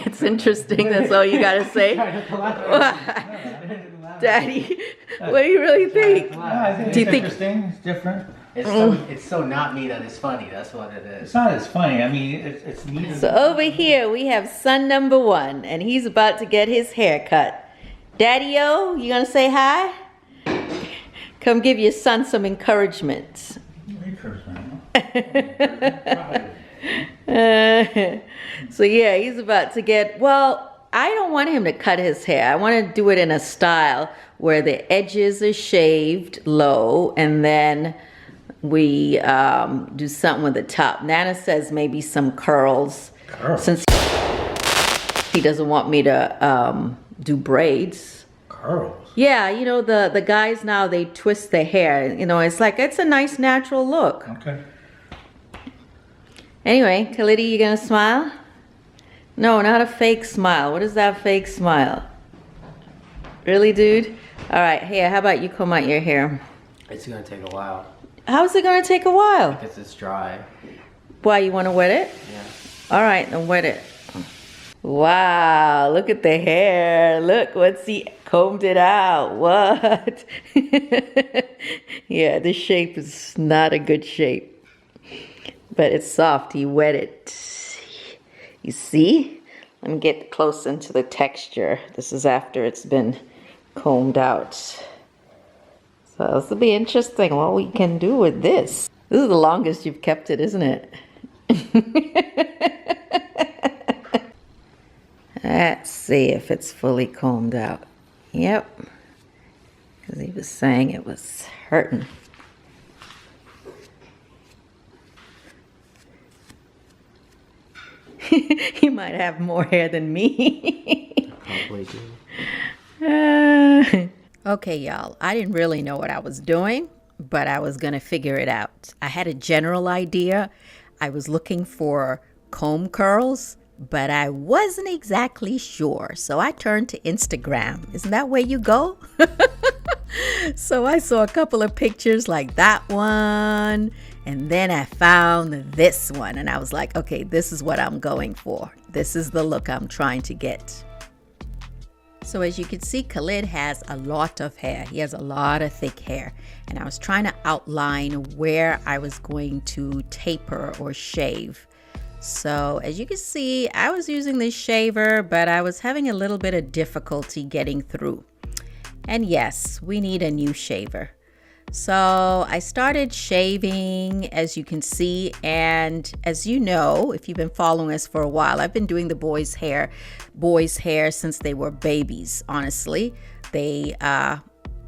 It's interesting. That's all you gotta say. Daddy, what do you really think? I think Do you it's think interesting. It's different. It's so not me that it's funny. That's what it is. It's not as funny. I mean, it's neat. so? Over here we have son number 1, and he's about to get his hair cut. Daddy-o, you gonna say hi? Come give your son some encouragement. So yeah, he's about to get, well, I don't want him to cut his hair. I want to do it in a style where the edges are shaved low, and then we do something with the top. Nana says maybe some curls. Since he doesn't want me to do braids. Curls? Yeah, you know, the guys now, they twist their hair. You know, it's like, it's a nice natural look. Okay. Anyway, Khalidi, you gonna smile? No, not a fake smile. What is that fake smile? Really, dude? All right, here, how about you comb out your hair? It's gonna take a while How's it gonna take a while? because it's dry. Why, you wanna wet it? Yeah. All right, then wet it. Wow, look at the hair. Look, what's he combed it out. What? Yeah, this shape is not a good shape. But it's soft. He wet it. You see? Let me get close into the texture. This is after it's been combed out. So this will be interesting what we can do with this. This is the longest you've kept it, isn't it? Let's see if it's fully combed out. Yep. Because he was saying it was hurting. He might have more hair than me. Probably do. Okay, y'all. I didn't really know what I was doing, but I was going to figure it out. I had a general idea. I was looking for comb curls, but I wasn't exactly sure. So I turned to Instagram. Isn't that where you go? So I saw a couple of pictures like that one. And then I found this one. And I was like, okay, this is what I'm going for. This is the look I'm trying to get. So as you can see, Khalid has a lot of hair. He has a lot of thick hair. And I was trying to outline where I was going to taper or shave. So as you can see, I was using this shaver, but I was having a little bit of difficulty getting through. And yes, we need a new shaver. So I started shaving, as you can see, and as you know, if you've been following us for a while, I've been doing the boys' hair since they were babies, honestly. They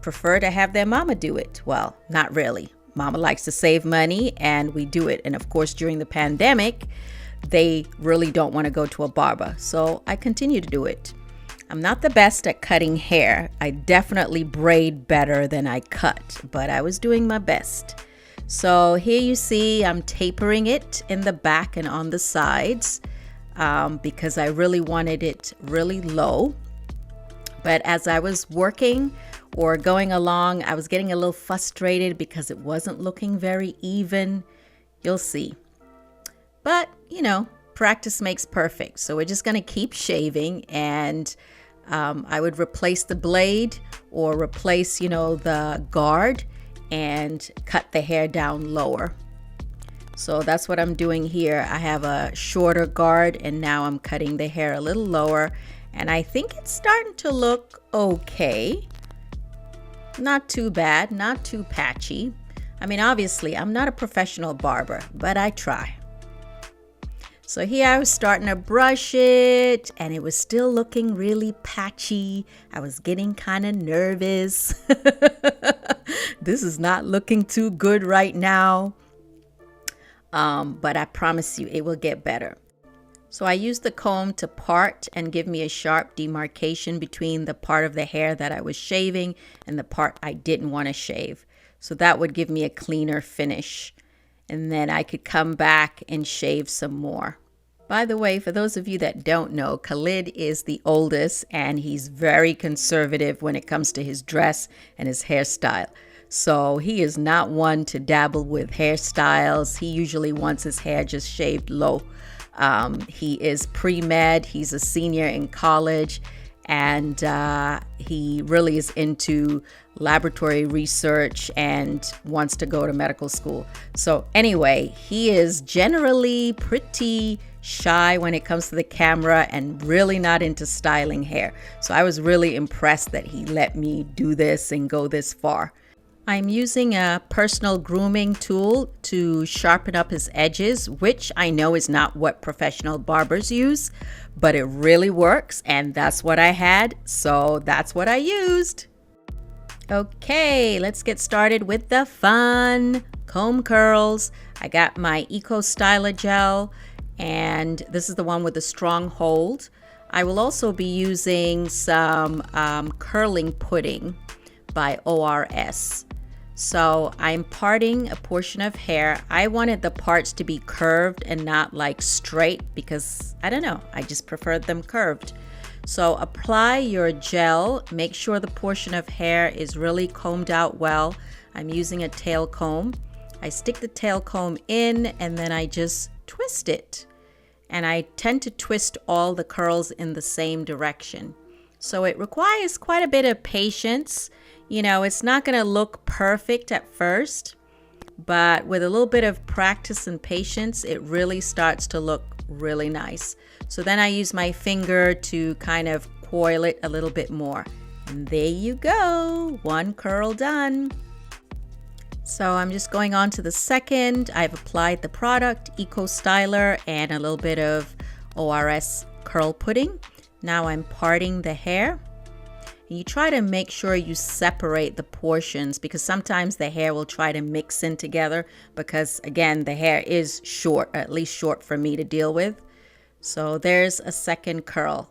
prefer to have their mama do it. Well, not really. Mama likes to save money, and we do it. And of course, during the pandemic, they really don't want to go to a barber. So I continue to do it. I'm not the best at cutting hair. I definitely braid better than I cut, but I was doing my best. So here you see I'm tapering it in the back and on the sides because I really wanted it really low. But as I was working or going along, I was getting a little frustrated because it wasn't looking very even. You'll see. But, you know, practice makes perfect. So we're just going to keep shaving, and I would replace the blade or replace, you know, the guard and cut the hair down lower. So that's what I'm doing here. I have a shorter guard, and now I'm cutting the hair a little lower, and I think it's starting to look okay. Not too bad, not too patchy. I mean, obviously, I'm not a professional barber, but I try. So here I was starting to brush it, and it was still looking really patchy. I was getting kind of nervous. This is not looking too good right now. But I promise you, it will get better. So I used the comb to part and give me a sharp demarcation between the part of the hair that I was shaving and the part I didn't want to shave. So that would give me a cleaner finish. And then I could come back and shave some more. By the way, for those of you that don't know, Khalid is the oldest, and he's very conservative when it comes to his dress and his hairstyle. So he is not one to dabble with hairstyles. He usually wants his hair just shaved low. He is pre-med, he's a senior in college, and he really is into laboratory research and wants to go to medical school. So anyway, he is generally pretty shy when it comes to the camera and really not into styling hair. So I was really impressed that he let me do this and go this far. I'm using a personal grooming tool to sharpen up his edges, which I know is not what professional barbers use, but it really works, and that's what I had, so that's what I used. Okay, let's get started with the fun comb curls. I got my Eco Styler gel, and this is the one with a strong hold. I will also be using some curling pudding by ORS. So I'm parting a portion of hair. I wanted the parts to be curved and not like straight because I don't know, I just preferred them curved. So apply your gel, make sure the portion of hair is really combed out well. I'm using a tail comb. I stick the tail comb in and then I just twist it. And I tend to twist all the curls in the same direction. So it requires quite a bit of patience. You know, it's not going to look perfect at first, but with a little bit of practice and patience, it really starts to look really nice. So then I use my finger to kind of coil it a little bit more. And there you go, one curl done. So I'm just going on to the second. I've applied the product, Eco Styler, and a little bit of ORS curl pudding. Now I'm parting the hair. And you try to make sure you separate the portions because sometimes the hair will try to mix in together because again, the hair is short, or at least short for me to deal with. So there's a second curl.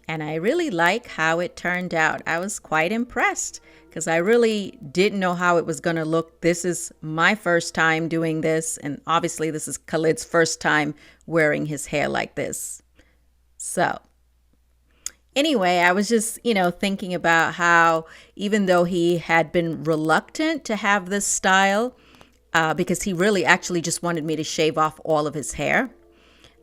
And I really like how it turned out. I was quite impressed because I really didn't know how it was going to look. This is my first time doing this. And obviously this is Khalid's first time wearing his hair like this. So anyway, I was just, thinking about how even though he had been reluctant to have this style, because he really actually just wanted me to shave off all of his hair,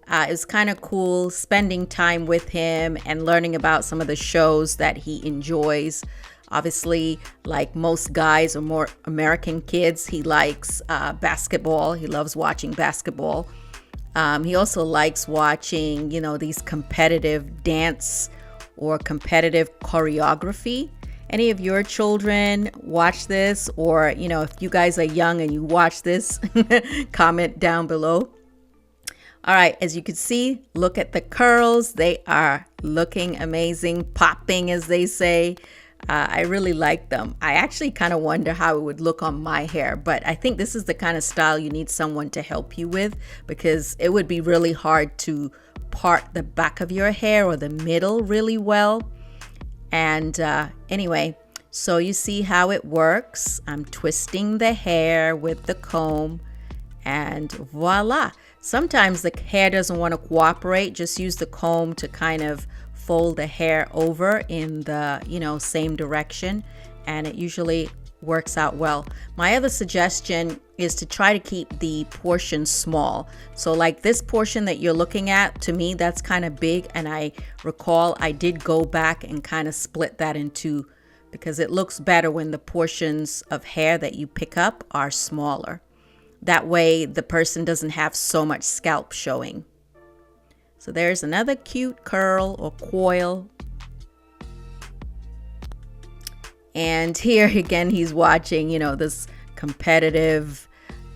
it was kind of cool spending time with him and learning about some of the shows that he enjoys. Obviously, like most guys or more American kids, he likes basketball. He loves watching basketball. He also likes watching, these competitive dance or competitive choreography. Any of your children watch this? Or, if you guys are young and you watch this, comment down below. All right, as you can see, look at the curls. They are looking amazing, popping as they say. I really like them. I actually kind of wonder how it would look on my hair, but I think this is the kind of style you need someone to help you with because it would be really hard to part the back of your hair or the middle really well. And anyway, so you see how it works. I'm twisting the hair with the comb and voila. Sometimes the hair doesn't want to cooperate. Just use the comb to kind of fold the hair over in the, same direction, and it usually works out well. My other suggestion is to try to keep the portion small. So like this portion that you're looking at, to me, that's kind of big. And I recall I did go back and kind of split that in two because it looks better when the portions of hair that you pick up are smaller. That way the person doesn't have so much scalp showing. So there's another cute curl or coil. And here again, he's watching, this competitive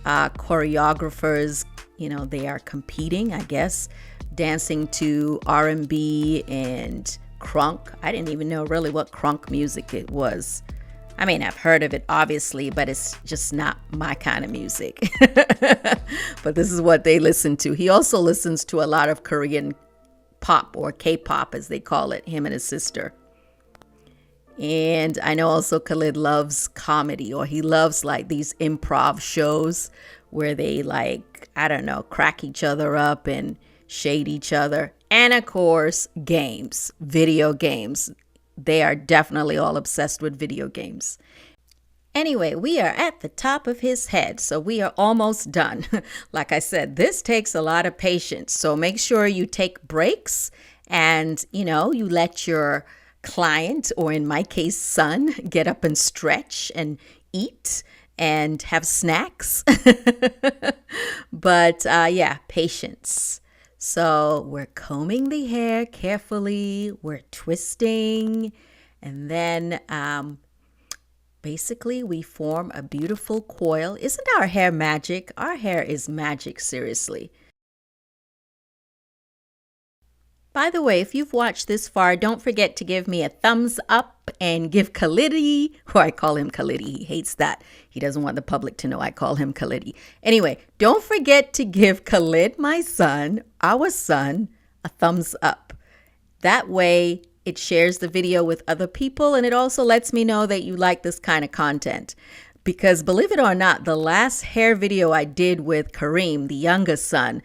choreographers, they are competing, I guess, dancing to R&B and crunk. I didn't even know really what crunk music it was. I mean, I've heard of it, obviously, but it's just not my kind of music. But this is what they listen to. He also listens to a lot of Korean pop or K-pop, as they call it, him and his sister. And I know also Khalid loves comedy, or he loves like these improv shows where they crack each other up and shade each other. And of course, games, video games. They are definitely all obsessed with video games. Anyway, we are at the top of his head, so we are almost done. Like I said, this takes a lot of patience, so make sure you take breaks and, you let your client, or in my case, son, get up and stretch and eat and have snacks. But yeah, patience. So we're combing the hair carefully, we're twisting, and then basically we form a beautiful coil. Isn't our hair magic? Our hair is magic, seriously. By the way, if you've watched this far, don't forget to give me a thumbs up and give Khalidi, or I call him Khalidi, he hates that. He doesn't want the public to know I call him Khalidi. Anyway, don't forget to give Khalid, my son, our son, a thumbs up. That way it shares the video with other people, and it also lets me know that you like this kind of content. Because believe it or not, the last hair video I did with Kareem, the youngest son,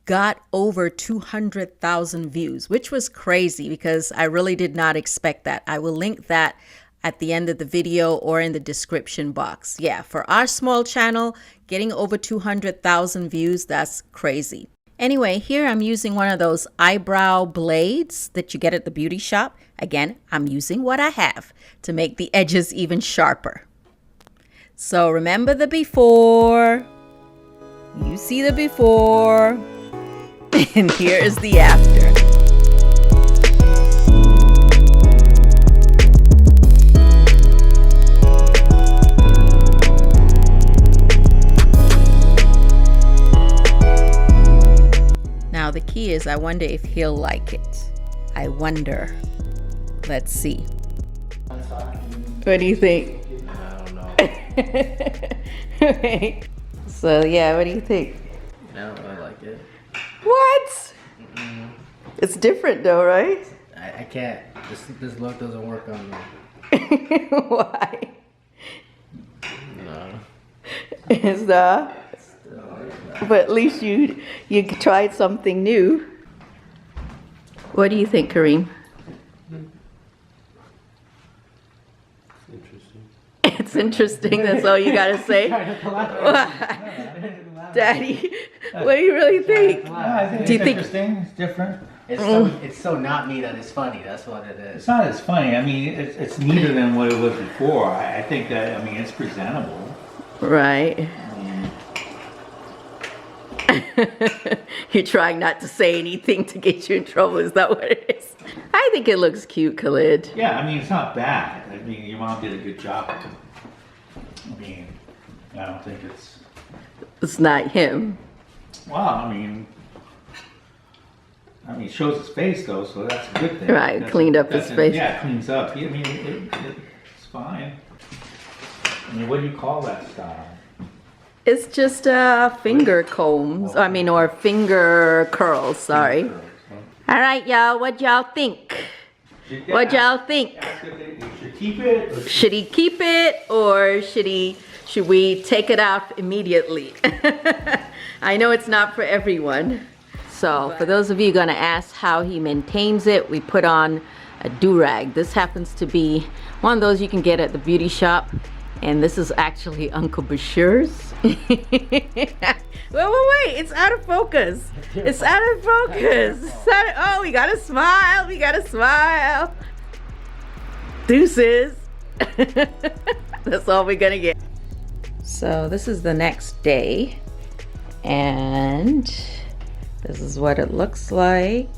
got over 200,000 views, which was crazy because I really did not expect that. I will link that at the end of the video or in the description box. Yeah, for our small channel, getting over 200,000 views, that's crazy. Anyway, here I'm using one of those eyebrow blades that you get at the beauty shop. Again, I'm using what I have to make the edges even sharper. So remember the before. You see the before. And here is the after. Now the key is, I wonder if he'll like it. I wonder. Let's see. What do you think? I don't know. Right. So yeah, what do you think? I don't really like it. What? It's different though, right? I can't. This look doesn't work on me. Why? No. It's not. But at least you tried something new. What do you think, Kareem? Interesting. It's interesting. That's all you gotta say. Daddy, what do you really think? I think Do you it's think- interesting. It's different. It's so not me that it's funny. That's what it is. It's not as funny. I mean, it's neater than what it was before. I think that, I mean, it's presentable. Right. You're trying not to say anything to get you in trouble. Is that what it is? I think it looks cute, Khalid. Yeah, I mean, it's not bad. I mean, your mom did a good job. I mean, I don't think it's, It's not him. well, I mean, it shows his face though, so that's a good thing. Right, That's cleaned up his face. Yeah, it cleans up. I mean, it's fine. I mean, what do you call that style? It's just finger combs. I mean, or finger curls, sorry. All right, y'all, what y'all think? What y'all think? Should keep it? Or Should he keep it, or should we take it off immediately? I know it's not for everyone. So for those of you gonna ask how he maintains it, we put on a do-rag. This happens to be one of those you can get at the beauty shop. And this is actually Uncle Bashir's. Wait, it's out of focus. It's out of focus. Oh, we gotta smile, we gotta smile. Deuces. That's all we're gonna get. So this is the next day, and this is what it looks like.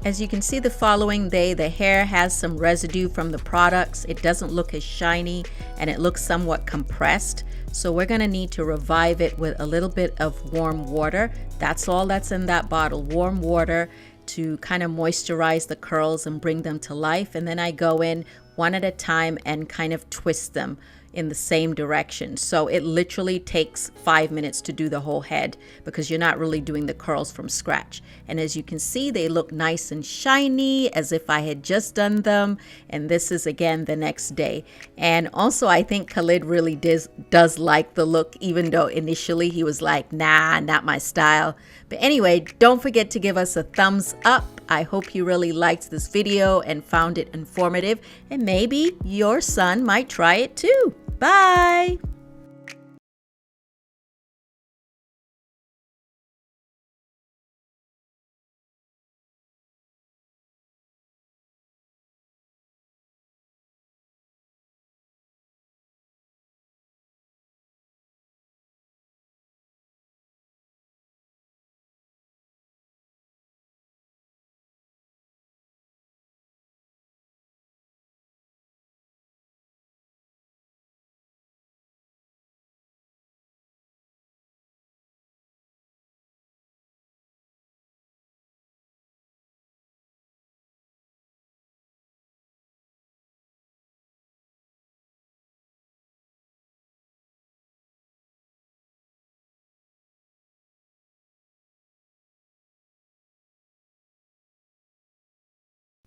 As you can see, the following day, the hair has some residue from the products. It doesn't look as shiny, and it looks somewhat compressed. So we're gonna need to revive it with a little bit of warm water. That's all that's in that bottle, warm water, to kind of moisturize the curls and bring them to life. And then I go in one at a time and kind of twist them in the same direction. So it literally takes 5 minutes to do the whole head because you're not really doing the curls from scratch. And as you can see, they look nice and shiny as if I had just done them. And this is again the next day. And also I think Khalid really does like the look, even though initially he was like, nah, not my style. But anyway, don't forget to give us a thumbs up. I hope you really liked this video and found it informative, and maybe your son might try it too. Bye.